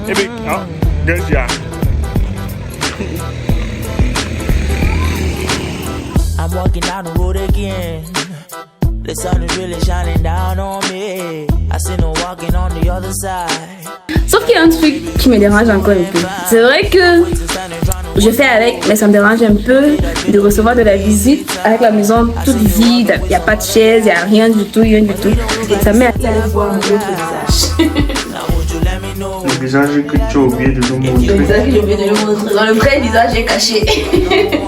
Maybe, oh, good job. I'm walking down the road again. The sun is really shining down on me. I see no walking on the other side. Sauf qu'il y a un truc qui me dérange encore un peu. C'est vrai que je fais avec, mais ça me dérange un peu de recevoir de la visite avec la maison toute vide. Il n'y a pas de chaise, il n'y a rien du tout, rien du tout. Et ça m'est à aller voir mon autre visage. Le visage que tu as oublié de nous montrer. Le visage que j'ai oublié de lui montrer. Dans le vrai visage, j'ai caché.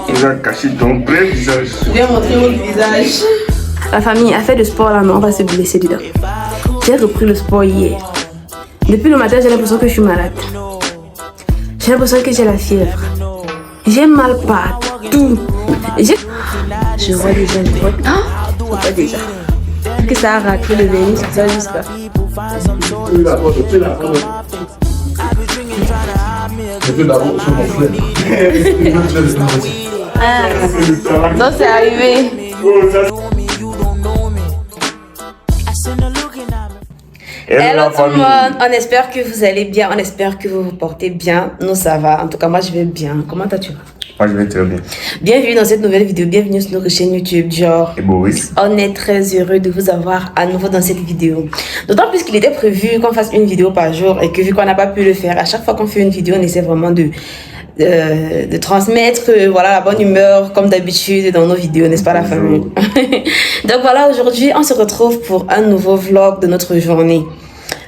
Tu as caché ton vrai visage. Je vais montrer mon visage. La famille a fait du sport là, mais on va se blesser dedans. J'ai repris le sport hier. Depuis le matin, j'ai l'impression que je suis malade. J'ai l'impression que j'ai la fièvre. J'ai mal partout. Je vois déjà une fois. Ah, je vois déjà. Que ça a raclé le vernis, c'est ça juste là. Donc c'est arrivé. Hello tout le monde, on espère que vous allez bien, on espère que vous vous portez bien. Nous ça va, en tout cas moi je vais bien. Comment vas-tu? Moi je vais très bien. Bienvenue dans cette nouvelle vidéo, bienvenue sur notre chaîne YouTube Dior et Boris. On est très heureux de vous avoir à nouveau dans cette vidéo. D'autant plus qu'il était prévu qu'on fasse une vidéo par jour et que vu qu'on n'a pas pu le faire, à chaque fois qu'on fait une vidéo on essaie vraiment de transmettre voilà, la bonne humeur comme d'habitude dans nos vidéos, n'est-ce pas la famille? Donc voilà, aujourd'hui on se retrouve pour un nouveau vlog de notre journée.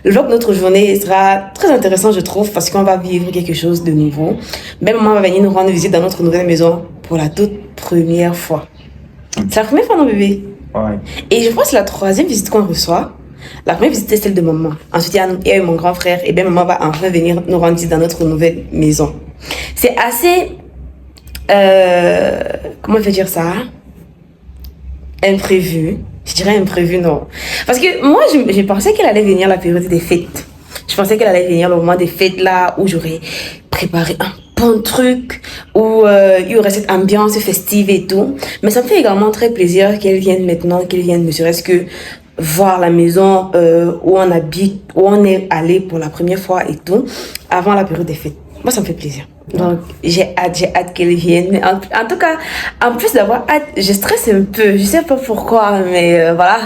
Le vlog de notre journée sera très intéressant je trouve parce qu'on va vivre quelque chose de nouveau. Même maman va venir nous rendre visite dans notre nouvelle maison pour la toute première fois. C'est la première fois non bébé? Ouais. Et je pense que c'est la troisième visite qu'on reçoit. La première visite c'est celle de maman. Ensuite il y a eu mon grand frère et bien maman va enfin venir nous rendre visite dans notre nouvelle maison. C'est assez... comment je vais dire ça? Imprévu. Je dirais imprévu, non. Parce que moi, je pensais qu'elle allait venir la période des fêtes. Je pensais qu'elle allait venir le moment des fêtes là où j'aurais préparé un bon truc, où il y aurait cette ambiance festive et tout. Mais ça me fait également très plaisir qu'elle vienne maintenant, qu'elle vienne ne serait-ce que voir la maison où on habite, où on est allé pour la première fois et tout, avant la période des fêtes. Moi, ça me fait plaisir. Donc, j'ai hâte qu'elle vienne. Mais en tout cas, en plus d'avoir hâte, je stresse un peu. Je sais pas pourquoi, mais voilà.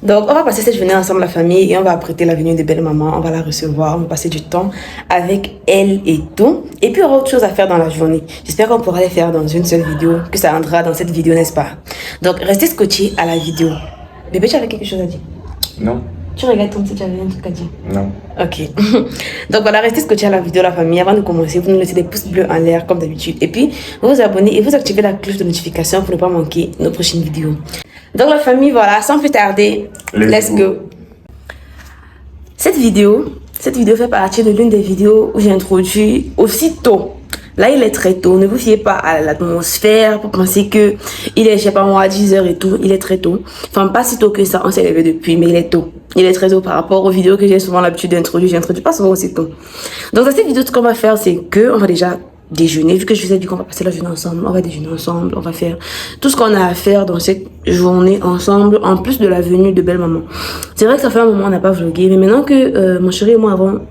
Donc, on va passer cette journée ensemble, la famille, et on va apprêter la venue de belle-maman. On va la recevoir, on va passer du temps avec elle et tout. Et puis, il y aura autre chose à faire dans la journée. J'espère qu'on pourra les faire dans une seule vidéo, que ça rendra dans cette vidéo, n'est-ce pas? Donc, restez scotchés à la vidéo. Bébé, tu avais quelque chose à dire? Non. Tu regardes comme si tu avais un truc à dire? Non. Ok. Donc voilà, restez scotchés à la vidéo, la famille. Avant de commencer, vous nous laissez des pouces bleus en l'air comme d'habitude. Et puis, vous vous abonnez et vous activez la cloche de notification pour ne pas manquer nos prochaines vidéos. Donc la famille, voilà, sans plus tarder, let's go. Cette vidéo fait partie de l'une des vidéos où j'ai introduit aussitôt. Là, il est très tôt. Ne vous fiez pas à l'atmosphère pour penser que il est, je sais pas moi, à 10h et tout. Il est très tôt. Enfin, pas si tôt que ça. On s'est levé depuis, mais il est tôt. Il est très tôt par rapport aux vidéos que j'ai souvent l'habitude d'introduire. J'introduis pas souvent aussi tôt. Donc, dans cette vidéo, ce qu'on va faire, c'est que on va déjà déjeuner. Vu que je vous ai dit qu'on va passer la journée ensemble, on va déjeuner ensemble. On va faire tout ce qu'on a à faire dans cette journée ensemble, en plus de la venue de belle-maman. C'est vrai que ça fait un moment qu'on n'a pas vlogué, mais maintenant que mon chéri et moi avons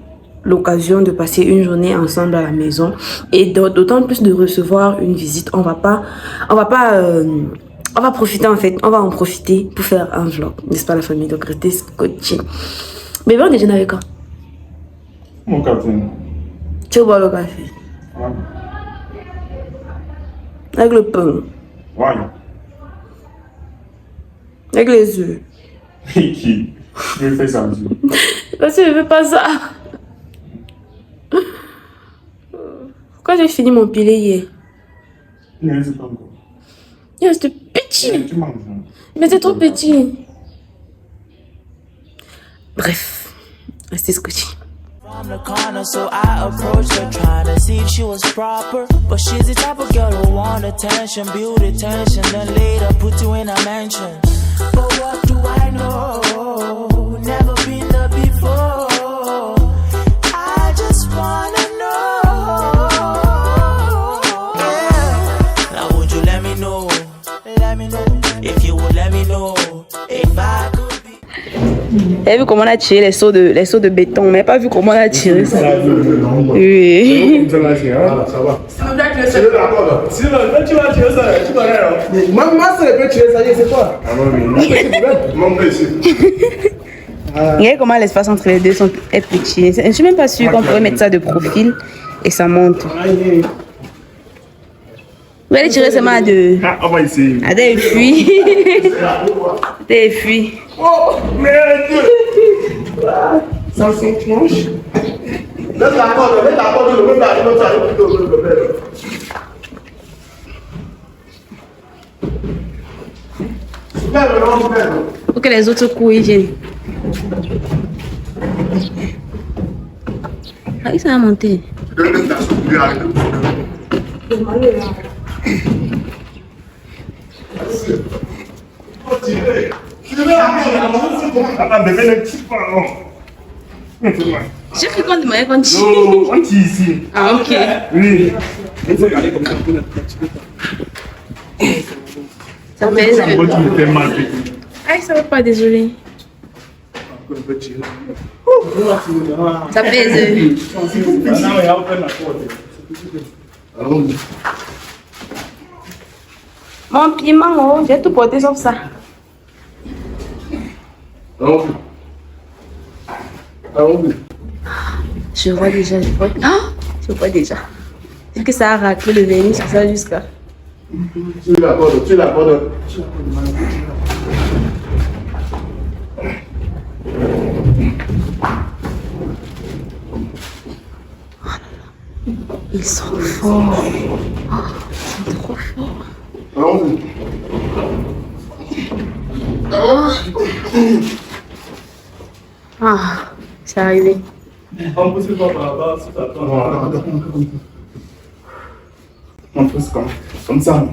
l'occasion de passer une journée ensemble à la maison et d'autant plus de recevoir une visite, on va profiter en fait, on va en profiter pour faire un vlog, n'est-ce pas la famille? Donc restez scotchés. Bébé, on déjeune avec quoi? Mon café. Tu veux boire le café? Ouais. Avec le pain? Ouais. Avec les œufs? Qui? Je vais faire ça aussi. Parce que je veux pas ça. Pourquoi j'ai fini mon pilé hier? Ne laisse pas encore. Il reste petit. Tu manges. Mais c'est trop petit. Bref, restez scotchés. From the corner, so I approached her, trying to see if she was proper. But she's the type of girl who want attention, build attention, then later put you in a mansion. But what do I know? Never been there before. I just wanna know. Yeah. Now would you let me know? Let me know. If you would let me know. If I could be. Vous avez vu comment on a tiré les seaux de béton, mais pas vu comment on a tiré ça. Oui. Ça va. Tu vas tirer ça, tu connais alors. Maman, c'est peut tirer ça, c'est quoi? Ah non, mais ici. Regardez comment l'espace entre les deux est petit. Je ne suis même pas sûre qu'on pourrait mettre ça de profil et ça monte. Vous allez tirer seulement à deux. Ah, on va essayer. À des fuits. Des fuits. Oh, merde. Ça s'enclenche. Laisse la corde, le même là, l'autre, Faut que les autres coups ils viennent. Ah, ça a monté. Attends, bébé, ne tire pas, non. J'ai cru qu'on demandait qu'on tire. Non, on tire ici. Ah, ok. Oui. Ça pèse. Tu me fais mal, petit. Aïe, ça va pas, désolé. Ça pèse. Mon piment, oh, j'ai tout porté sauf ça. Je vois déjà, je vois. Ah, je vois déjà. Est-ce que ça a raclé le vernis sur ça jusqu'à. Tu la corde. Ils sont forts. Oh, ils sont trop forts. Ah, c'est arrivé. On pousse pas par là-bas, si t'attends. On pousse comme ça.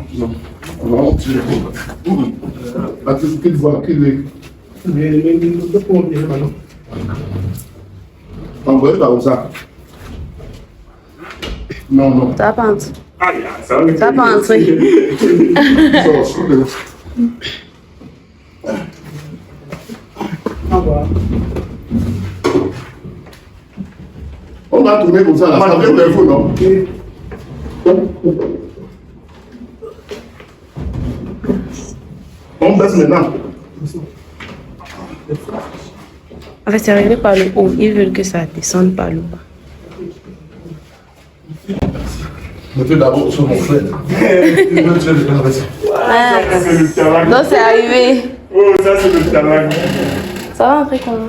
Non, tu le vois. Tu le vois, mais le fond, il est maintenant. On va pas comme ça. Non. Ça va pas entrer. Aïe, ça va. Ça va pas entrer. On va tourner comme ça, là. Ça vient de fou, non? On baisse maintenant. En fait, c'est arrivé par le haut. Ils veulent que ça descende par le bas. Mettez d'abord sur mon frère. Ah, C'est le talent. donc c'est arrivé. Oh, ça c'est le talent. Ça va entrer comment?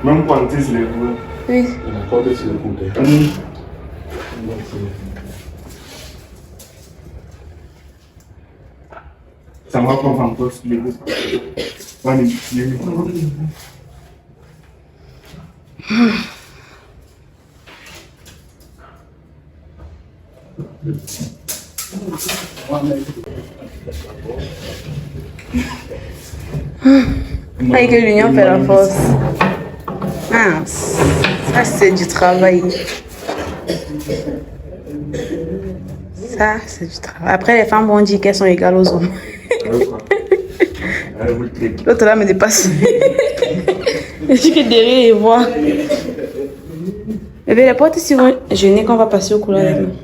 Même quand tu les vois. Oui. Ça va pas encore se lever. On est bien. Et que l'union fait la force. Ah, ça c'est du travail. Ça c'est du travail. Après les femmes vont dire qu'elles sont égales aux hommes. L'autre là me dépasse. Je dis que derrière il voit. Bébé, les portes ici vont gêner quand on va passer au couloir avec nous.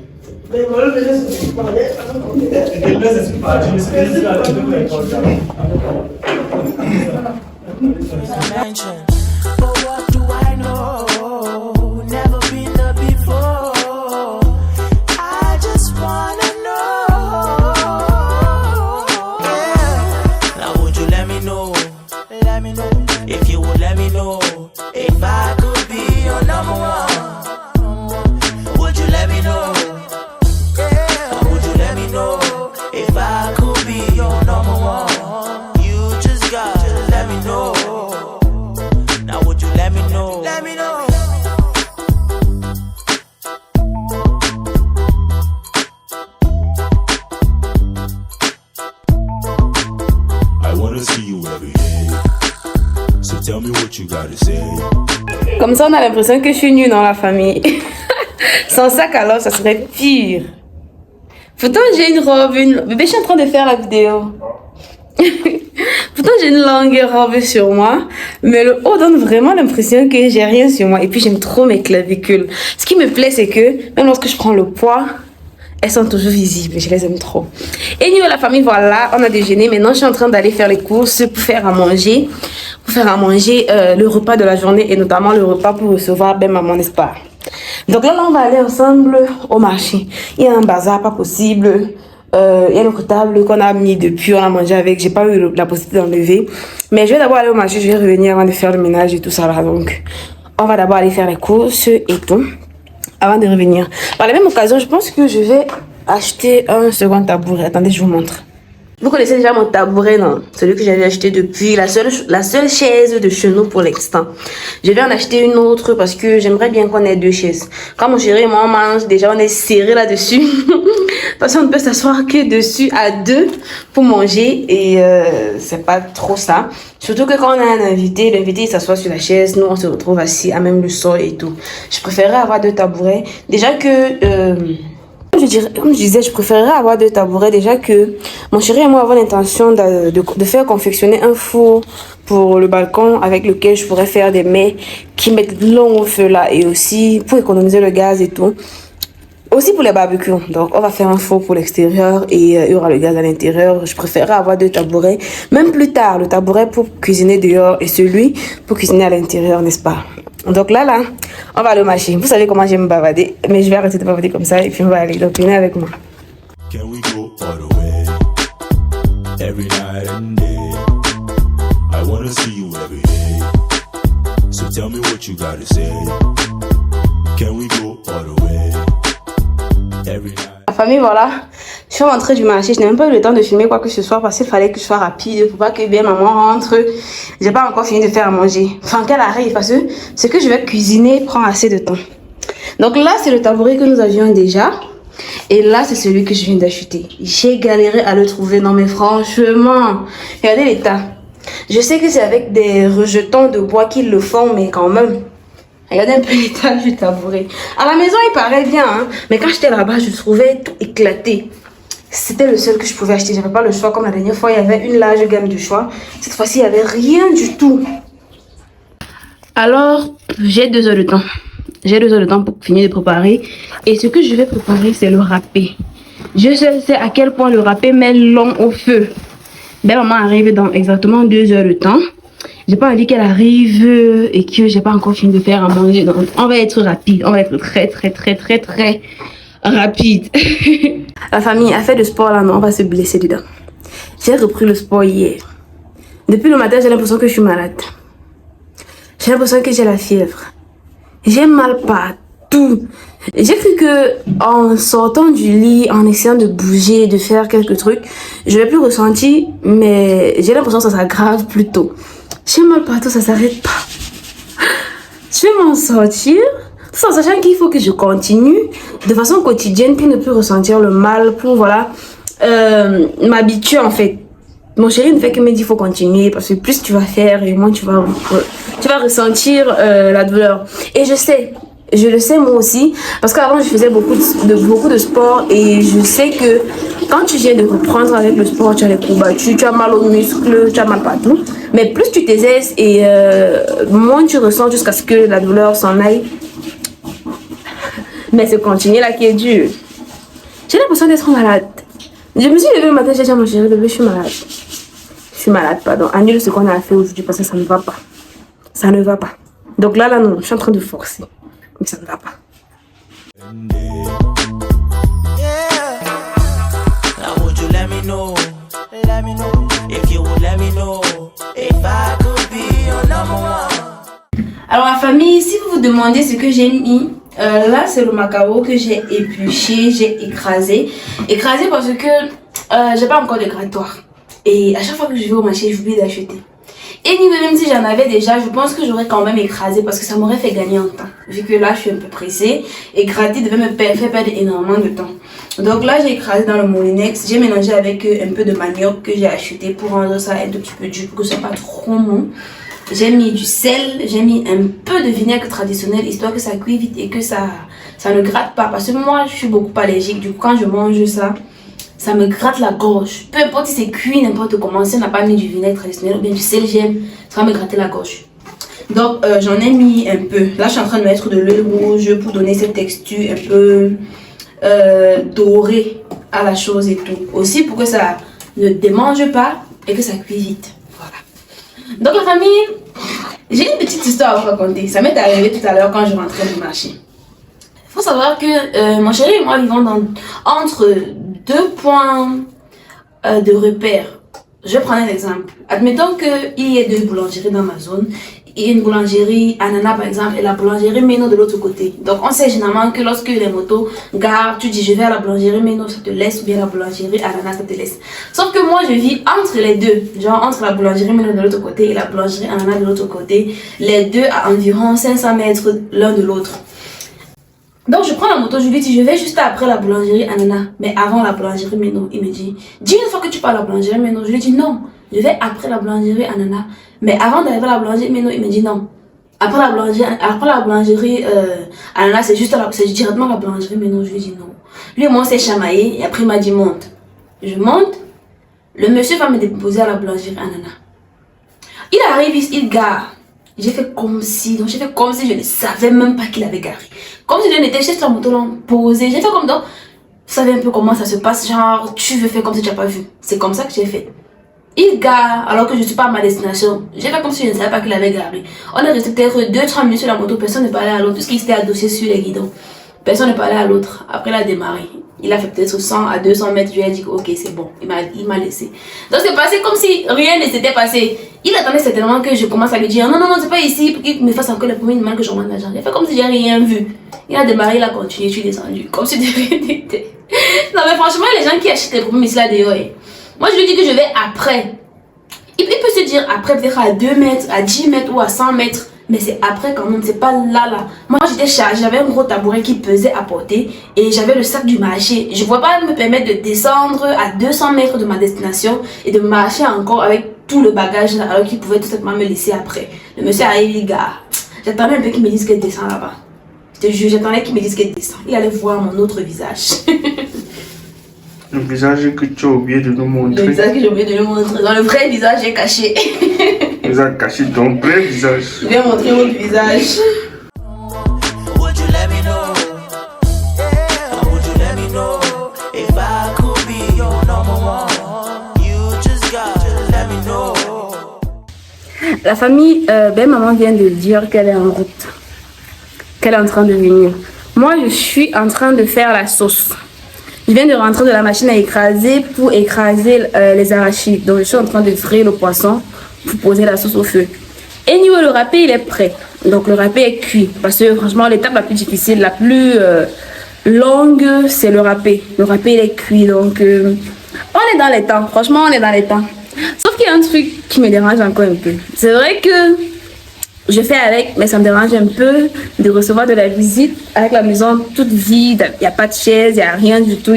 Mansion. But what do I know? Never been there before. I just wanna know. Yeah. Now would you let me know? Let me know. If you would let me know. If I could be your number one. Would you let me know? Yeah. Would you let me know? If I could be your number one. You just gotta let me know. Now would you let me know? Let me know. I wanna see you every day. So tell me what you gotta say. Comme ça, on a l'impression que je suis nue dans la famille. Sans sac alors, ça serait pire. Pourtant, j'ai une robe, Bébé, je suis en train de faire la vidéo. Pourtant, j'ai une longue robe sur moi, mais le haut donne vraiment l'impression que j'ai rien sur moi. Et puis, j'aime trop mes clavicules. Ce qui me plaît, c'est que même lorsque je prends le poids, elles sont toujours visibles. Je les aime trop. Et niveau de la famille, voilà, on a déjeuné. Maintenant, je suis en train d'aller faire les courses pour faire à manger. Le repas de la journée et notamment le repas pour recevoir ben maman, n'est-ce pas? Donc là, on va aller ensemble au marché. Il y a un bazar pas possible. Il y a notre table qu'on a mis depuis, on a mangé avec. J'ai pas eu la possibilité d'enlever. Mais je vais d'abord aller au marché. Je vais revenir avant de faire le ménage et tout ça là. Donc, on va d'abord aller faire les courses et tout. Avant de revenir. Par la même occasion, je pense que je vais acheter un second tabouret. Attendez, je vous montre. Vous connaissez déjà mon tabouret, non? Celui que j'avais acheté depuis, la seule chaise de chez nous pour l'instant. Je vais en acheter une autre parce que j'aimerais bien qu'on ait 2 chaises. Quand mon chéri et moi on mange, déjà on est serré là-dessus. Parce qu'on ne peut s'asseoir que dessus à 2 pour manger et c'est pas trop ça. Surtout que quand on a un invité, l'invité il s'assoit sur la chaise, nous on se retrouve assis à même le sol et tout. Je préférerais avoir 2 tabourets. Déjà que... comme je disais, je préférerais avoir 2 tabourets. Déjà que mon chéri et moi avons l'intention de faire confectionner un four pour le balcon avec lequel je pourrais faire des mets qui mettent long au feu là et aussi pour économiser le gaz et tout. Aussi pour les barbecues. Donc on va faire un four pour l'extérieur et il y aura le gaz à l'intérieur. Je préférerais avoir 2 tabourets. Même plus tard, le tabouret pour cuisiner dehors et celui pour cuisiner à l'intérieur, n'est-ce pas? Donc là, on va aller au marché. Vous savez comment j'aime bavarder, mais je vais arrêter de bavarder comme ça et puis on va aller. Donc venez avec moi. Can we go all the way? Every night and day. I wanna see you every day. So tell me what you gotta say. Can we go all the way? Every night. La famille, voilà. Je suis rentrée du marché. Je n'ai même pas eu le temps de filmer quoi que ce soit parce qu'il fallait que je sois rapide pour pas que bien maman rentre. J'ai pas encore fini de faire à manger. Enfin, qu'elle arrive parce que ce que je vais cuisiner prend assez de temps. Donc là, c'est le tabouret que nous avions déjà. Et là, c'est celui que je viens d'acheter. J'ai galéré à le trouver. Non, mais franchement, regardez l'état. Je sais que c'est avec des rejetons de bois qu'ils le font, mais quand même. Regardez un peu l'état du tabouret. À la maison, il paraît bien, hein. Mais quand j'étais là-bas, je trouvais tout éclaté. C'était le seul que je pouvais acheter. J'avais pas le choix. Comme la dernière fois, il y avait une large gamme de choix. Cette fois-ci, il n'y avait rien du tout. Alors, j'ai 2 heures de temps. J'ai 2 heures de temps pour finir de préparer. Et ce que je vais préparer, c'est le râpé. Je sais à quel point le râpé met long au feu. Ben, maman arrive dans exactement 2 heures de temps. J'ai pas envie qu'elle arrive et que j'ai pas encore fini de faire à manger. Donc, on va être rapide. On va être très rapide. La famille a fait de sport là, non, on va se blesser dedans. J'ai repris le sport hier. Depuis le matin, j'ai l'impression que je suis malade. J'ai l'impression que j'ai la fièvre. J'ai mal partout. J'ai cru que en sortant du lit, en essayant de bouger, de faire quelques trucs, je vais plus ressentir, mais j'ai l'impression que ça s'aggrave plutôt. J'ai mal partout, ça s'arrête pas. Je vais m'en sortir, tout en sachant qu'il faut que je continue de façon quotidienne pour ne plus ressentir le mal, pour voilà m'habituer en fait. Mon chéri ne fait que me dire qu'il faut continuer parce que plus tu vas faire et moins tu vas ressentir la douleur. Et je le sais moi aussi parce qu'avant je faisais beaucoup de sport et je sais que quand tu viens de reprendre avec le sport, tu as les courbatures, tu as mal aux muscles, tu as mal partout. Mais plus tu t'exerces et moins tu ressens jusqu'à ce que la douleur s'en aille. Mais c'est continuer là qui est dur. J'ai l'impression d'être malade. Je me suis levée le matin, j'ai dit à mon chéri, bébé, je suis malade. Je suis malade, pardon. Annule ce qu'on a fait aujourd'hui parce que ça ne va pas. Ça ne va pas. Donc là, non, je suis en train de forcer. Mais ça ne va pas. Now would you let me know? If you would let me know if I could be your number one. Alors la famille, si vous vous demandez ce que j'ai mis, là c'est le macao que j'ai épluché, j'ai écrasé. Écrasé parce que j'ai pas encore de grattoir. Et à chaque fois que je vais au marché, j'oublie d'acheter. Et même si j'en avais déjà, je pense que j'aurais quand même écrasé parce que ça m'aurait fait gagner en temps. Vu que là, je suis un peu pressée et gratter devait me faire perdre énormément de temps. Donc là, j'ai écrasé dans le moulinex. J'ai mélangé avec un peu de manioc que j'ai acheté pour rendre ça un tout petit peu dur, pour que ce soit pas trop mou. J'ai mis du sel, j'ai mis un peu de vinaigre traditionnel histoire que ça cuit vite et que ça ne gratte pas. Parce que moi, je suis beaucoup allergique. Du coup, quand je mange ça, ça me gratte la gorge. Peu importe si c'est cuit, n'importe comment, si on n'a pas mis du vinaigre traditionnel ou bien du sel gemme, ça va me gratter la gorge. Donc j'en ai mis un peu. Là je suis en train de mettre de l'huile rouge pour donner cette texture un peu dorée à la chose et tout. Aussi pour que ça ne démange pas et que ça cuise vite. Voilà. Donc la famille, j'ai une petite histoire à vous raconter. Ça m'est arrivé tout à l'heure quand je rentrais du marché. Il faut savoir que mon chéri et moi vivons entre deux points de repère. Je prends un exemple. Admettons qu'il y ait deux boulangeries dans ma zone. Il y a une boulangerie Anana par exemple et la boulangerie Meno de l'autre côté. Donc on sait généralement que lorsque les motos garent, tu dis je vais à la boulangerie Meno, ça te laisse, ou bien la boulangerie Anana, ça te laisse. Sauf que moi je vis entre les deux. Genre entre la boulangerie Meno de l'autre côté et la boulangerie Anana de l'autre côté. Les deux à environ 500 mètres l'un de l'autre. Donc je prends la moto, je lui dis je vais juste après la boulangerie Anana, mais avant la boulangerie Meno. Il me dit, dis une fois que tu pars à la boulangerie Meno. Je lui dis non, je vais après la boulangerie Anana, mais avant d'arriver à la boulangerie Meno. Il me dit non, après la boulangerie Anana, c'est directement la boulangerie Meno. Je lui dis non. Lui et moi on s'est chamaillé et après il m'a dit monte. Je monte, le monsieur va me déposer à la boulangerie Anana. Il arrive, il gare. J'ai fait comme si je ne savais même pas qu'il avait garé. Comme si je n'étais chez sa moto là, posée. J'ai fait comme donc, vous savez un peu comment ça se passe, genre tu veux faire comme si tu n'as pas vu. C'est comme ça que j'ai fait. Il gare alors que je ne suis pas à ma destination. J'ai fait comme si je ne savais pas qu'il avait garé. On est resté peut-être 2-3 minutes sur la moto, personne n'est pas allé à l'autre, puisqu'il s'était adossé sur les guidons. Personne n'est pas allé à l'autre. Après il a démarré. Il a fait peut-être 100 à 200 mètres. Je lui ai dit ok c'est bon. Il m'a laissé. Donc c'est passé comme si rien ne s'était passé. Il attendait certainement que je commence à lui dire non c'est pas ici pour qu'il me fasse encore le premier demande que je rende l'argent. Il a fait comme si j'ai rien vu. Il a démarré, il a continué, je suis descendu. Comme si de rien n'était. Non mais franchement les gens qui achètent les problèmes ici là dehors. Moi je lui dis que je vais après. Il peut se dire après peut-être à 2 mètres, à 10 mètres ou à 100 mètres. Mais c'est après quand même, c'est pas là. Moi j'étais chargée, j'avais un gros tabouret qui pesait à porter et j'avais le sac du marché. Je ne pouvais pas me permettre de descendre à 200 mètres de ma destination et de marcher encore avec tout le bagage là, alors qu'il pouvait tout simplement me laisser après. Le monsieur arrive, il gare. J'attendais un peu qu'il me dise qu'elle descend là-bas. Je te jure, j'attendais qu'il me dise qu'elle descend. Il allait voir mon autre visage. Le visage que tu as oublié de nous montrer. Le visage que j'ai oublié de nous montrer. Dans le vrai visage, j'ai caché. Vous avez caché ton vrai visage. Je vais montrer mon visage. Would you let me know? Yeah. Would you let me know if I could be your number one? You just gotta let me know. La famille, maman vient de dire qu'elle est en route. Qu'elle est en train de venir. Moi, je suis en train de faire la sauce. Je viens de rentrer de la machine à écraser pour écraser les arachides. Donc, je suis en train de frire le poisson pour poser la sauce au feu. Et niveau le râpé, il est prêt. Donc, le râpé est cuit. Parce que franchement, l'étape la plus difficile, la plus longue, c'est le râpé. Le râpé, il est cuit. Donc, on est dans les temps. Franchement, on est dans les temps. Sauf qu'il y a un truc qui me dérange encore un peu. C'est vrai que je fais avec, mais ça me dérange un peu de recevoir de la visite avec la maison toute vide. Il n'y a pas de chaise, il n'y a rien du tout,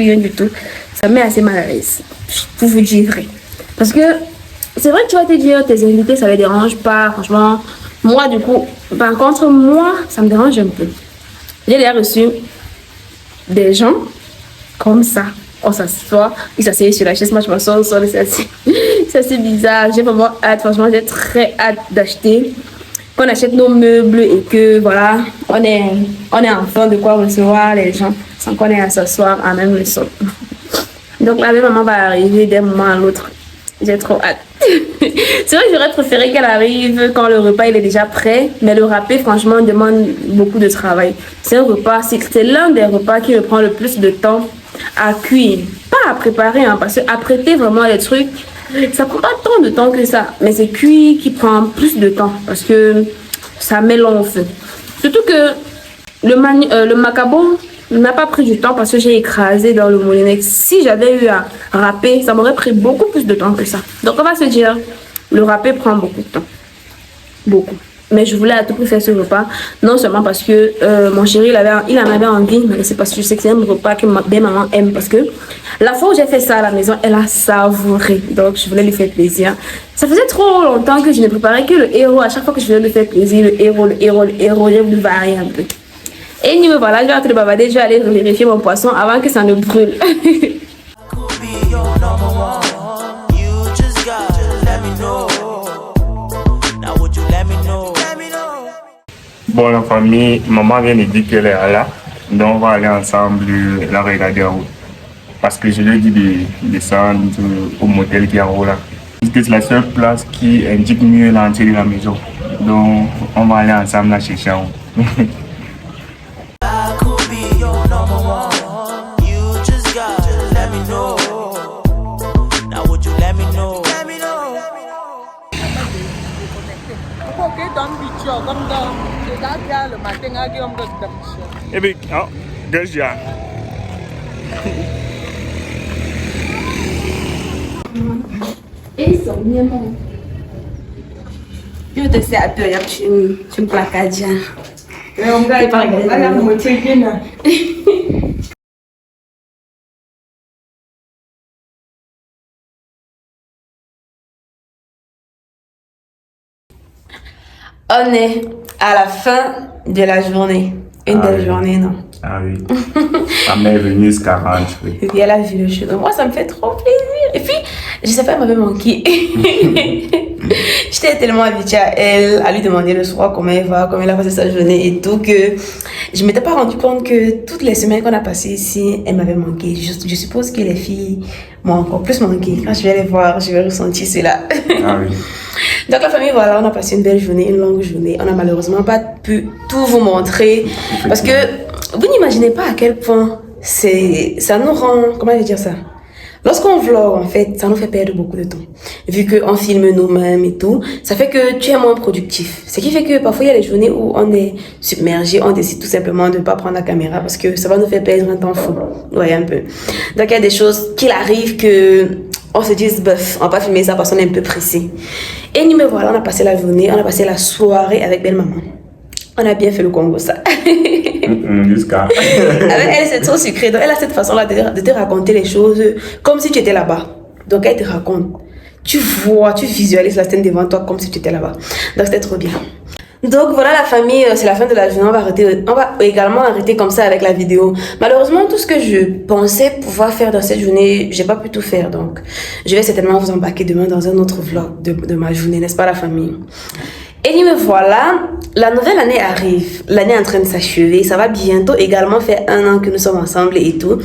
Ça me met assez mal à l'aise, pour vous dire vrai. Parce que c'est vrai que tu vas te dire, tes invités, ça ne les dérange pas. Franchement, moi, du coup, par contre, moi, ça me dérange un peu. J'ai déjà reçu des gens comme ça. On s'assoit, ils s'asseyent sur la chaise, moi je m'assois au sol, c'est assez bizarre. J'ai vraiment hâte, franchement, j'ai très hâte d'acheter. Qu'on achète nos meubles et que voilà, on est enfin de quoi recevoir les gens sans qu'on ait à s'asseoir à même le sol. Donc la maman va arriver d'un moment à l'autre. J'ai trop hâte. C'est vrai que j'aurais préféré qu'elle arrive quand le repas il est déjà prêt, mais le râpé franchement demande beaucoup de travail. C'est un repas, c'est l'un des repas qui me prend le plus de temps à cuire, pas à préparer, hein, parce que apprêter vraiment les trucs, ça prend pas tant de temps que ça, mais c'est cuit qui prend plus de temps parce que ça met long au feu. Surtout que le macabo n'a pas pris du temps parce que j'ai écrasé dans le moulinex. Si j'avais eu à râper, ça m'aurait pris beaucoup plus de temps que ça. Donc on va se dire, le râpé prend beaucoup de temps. Beaucoup. Mais je voulais à tout prix faire ce repas, non seulement parce que mon chéri il en avait envie, mais c'est parce que je sais que c'est un repas que ma maman aime. Parce que la fois où j'ai fait ça à la maison, elle a savouré. Donc je voulais lui faire plaisir. Ça faisait trop longtemps que je ne préparais que le héros. À chaque fois que je voulais lui faire plaisir, le héros, j'ai voulu varier un peu. Et voilà, je vais arrêter de bavarder, je vais aller vérifier mon poisson avant que ça ne brûle. Bon, la famille, maman vient de dire qu'elle est là. Donc, on va aller ensemble la regarder en haut. Parce que je lui ai dit de descendre au motel qui est en haut là. Parce que c'est la seule place qui indique mieux l'entrée de la maison. Donc, on va aller ensemble la chercher en haut. I could be your number one. You just gotta let me know. Now would you let me know? Let me know. Eh bien, oh, déjà. Eu descer a pia, tinha um placadinho. Eu vai para On est à la fin de la journée. Une belle journée, non? Ah oui. Ma mère est venue jusqu'à 40. Oui. Et puis elle a vu le show. Donc moi, ça me fait trop plaisir. Et puis, je sais pas, elle m'avait manqué. J'étais tellement habituée à elle, à lui demander le soir comment elle va, comment elle a passé sa journée et tout, que je m'étais pas rendu compte que toutes les semaines qu'on a passées ici, elle m'avait manqué. Je suppose que les filles m'ont encore plus manqué. Quand je vais les voir, je vais ressentir cela. Ah oui. Donc la famille, voilà, on a passé une belle journée, une longue journée. On n'a malheureusement pas pu tout vous montrer parce que vous n'imaginez pas à quel point ça nous rend, comment je vais dire ça? Lorsqu'on vlog, en fait, ça nous fait perdre beaucoup de temps. Vu qu'on filme nous-mêmes et tout, ça fait que tu es moins productif. Ce qui fait que parfois, il y a des journées où on est submergé, on décide tout simplement de ne pas prendre la caméra parce que ça va nous faire perdre un temps fou. Vous voyez un peu. Donc, il y a des choses qu'il arrive que on se dise, bof, on va pas filmer ça parce qu'on est un peu pressé. Et nous, me voilà, on a passé la journée, on a passé la soirée avec belle maman. On a bien fait le Congo, ça. Jusqu'à. Avec elle, c'est trop sucré. Donc, elle a cette façon-là de te raconter les choses comme si tu étais là-bas. Donc, elle te raconte. Tu vois, tu visualises la scène devant toi comme si tu étais là-bas. Donc, c'était trop bien. Donc, voilà la famille, c'est la fin de la journée. On va également arrêter comme ça avec la vidéo. Malheureusement, tout ce que je pensais pouvoir faire dans cette journée, j'ai pas pu tout faire. Donc, je vais certainement vous embarquer demain dans un autre vlog de ma journée, n'est-ce pas la famille? Et me voilà, la nouvelle année arrive, l'année est en train de s'achever, ça va bientôt également faire 1 an que nous sommes ensemble et tout.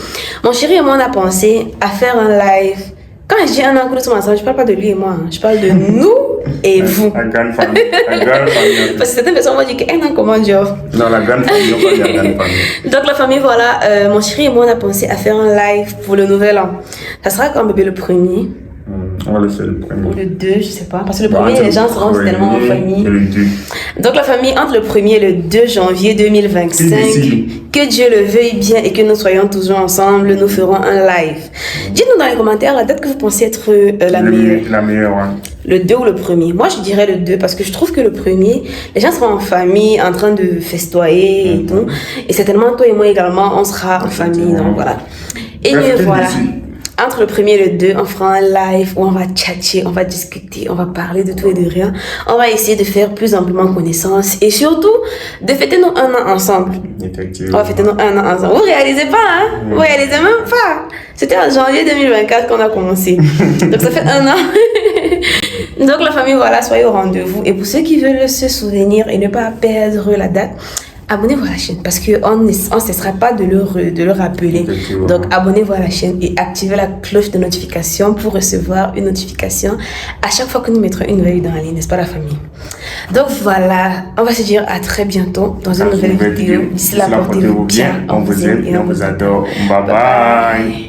Mon chéri et moi on a pensé à faire un live. Quand je dis 1 an que nous sommes ensemble, je parle pas de lui et moi, je parle de nous et vous. La grande famille. La grande famille. Parce que certaines personnes vont dire que 1 an comment genre. Non, la grande famille, on va dire la grande famille. Donc la famille, voilà, mon chéri et moi on a pensé à faire un live pour le nouvel an. Ça sera quand bébé le premier. On va laisser le premier. Ou le 2, je sais pas. Parce que le premier, les gens seront tellement en famille. Donc la famille, entre le 1er et le 2 janvier 2025, que Dieu le veuille bien et que nous soyons toujours ensemble, nous ferons un live. Dites-nous dans les commentaires la date que vous pensez être la meilleure. La meilleure, ouais. Le 2 ou le 1er? Moi, je dirais le 2 parce que je trouve que le 1er, les gens seront en famille, en train de festoyer et tout. Et certainement, toi et moi également, on sera en famille. Donc voilà. Et voilà. Entre le 1er et le 2, on fera un live où on va chatter, on va discuter, on va parler de tout et de rien. On va essayer de faire plus amplement connaissance et surtout de fêter nos 1 an ensemble. Effectivement. On va fêter nos 1 an ensemble. Vous réalisez pas, hein? Vous réalisez même pas. C'était en janvier 2024 qu'on a commencé. Donc ça fait 1 an. Donc la famille, voilà, soyez au rendez-vous. Et pour ceux qui veulent se souvenir et ne pas perdre la date, abonnez-vous à la chaîne parce qu'on ne cessera pas de le rappeler. Donc abonnez-vous à la chaîne et activez la cloche de notification pour recevoir une notification à chaque fois que nous mettrons une nouvelle vidéo en ligne, n'est-ce pas la famille? Donc voilà, on va se dire à très bientôt dans une nouvelle vidéo. D'ici là, portez-vous bien, on vous aime et on vous adore. Bye bye.